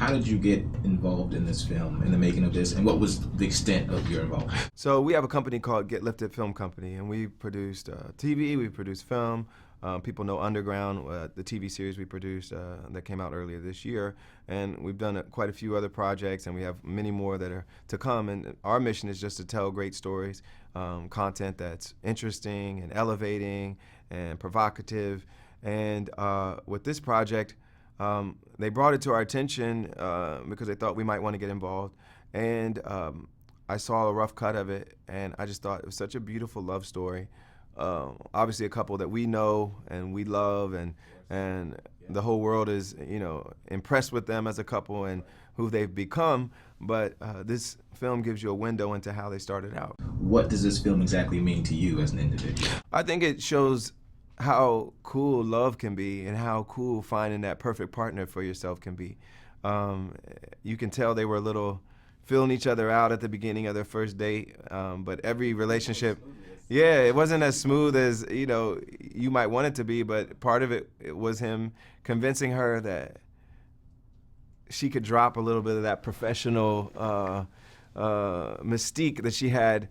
How did you get involved in this film, in the making of this, and what was the extent of your involvement? So we have a company called Get Lifted Film Company, and we produced TV, we produced film. People know Underground, the TV series we produced that came out earlier this year, and we've done quite a few other projects, and we have many more that are to come. And our mission is just to tell great stories, content that's interesting and elevating and provocative. And with this project, they brought it to our attention because they thought we might want to get involved. And I saw a rough cut of it, and I just thought it was such a beautiful love story. Obviously, a couple that we know and we love, and the whole world is, impressed with them as a couple and who they've become. But this film gives you a window into how they started out. What does this film exactly mean to you as an individual? I think it shows how cool love can be and how cool finding that perfect partner for yourself can be. You can tell they were a little feeling each other out at the beginning of their first date, but every relationship, yeah, it wasn't as smooth as you might want it to be. But part of it was him convincing her that she could drop a little bit of that professional mystique that she had,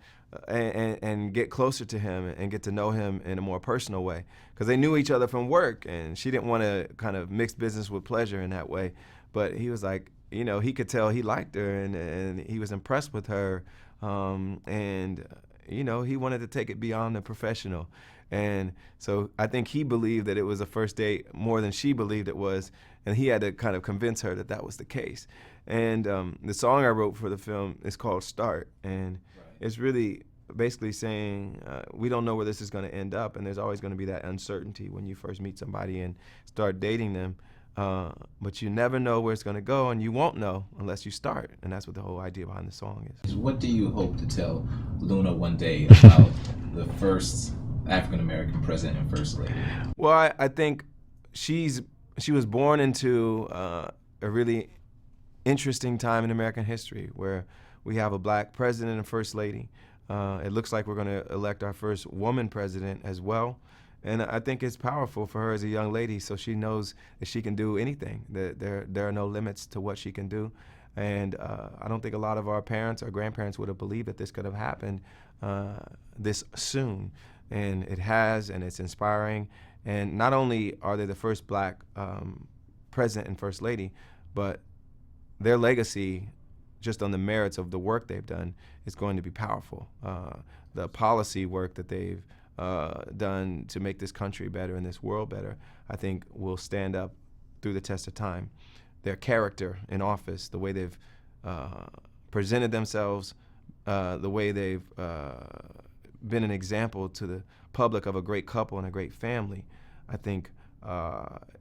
and get closer to him and get to know him in a more personal way, because they knew each other from work, and she didn't want to kind of mix business with pleasure in that way. But he was like, he could tell he liked her, and he was impressed with her, and he wanted to take it beyond the professional. And so I think he believed that it was a first date more than she believed it was, and he had to kind of convince her that that was the case. And the song I wrote for the film is called Start, and it's really basically saying we don't know where this is going to end up, and there's always going to be that uncertainty when you first meet somebody and start dating them. But you never know where it's going to go, and you won't know unless you start, and that's what the whole idea behind the song is. What do you hope to tell Luna one day about the first African-American president and first lady? Well, I think she was born into a really interesting time in American history where we have a black president and first lady. It looks like we're going to elect our first woman president as well. And I think it's powerful for her as a young lady, so she knows that she can do anything, that there are no limits to what she can do. And I don't think a lot of our parents or grandparents would have believed that this could have happened this soon. And it has, and it's inspiring. And not only are they the first black president and first lady, but their legacy, just on the merits of the work they've done, is going to be powerful. The policy work that they've done to make this country better and this world better, I think will stand up through the test of time. Their character in office, the way they've presented themselves, the way they've been an example to the public of a great couple and a great family, I think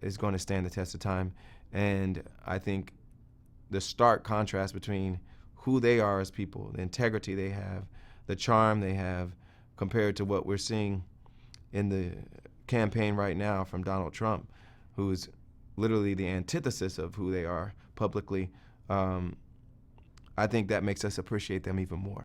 is going to stand the test of time. And I think the stark contrast between who they are as people, the integrity they have, the charm they have, compared to what we're seeing in the campaign right now from Donald Trump, who's literally the antithesis of who they are publicly. I think that makes us appreciate them even more.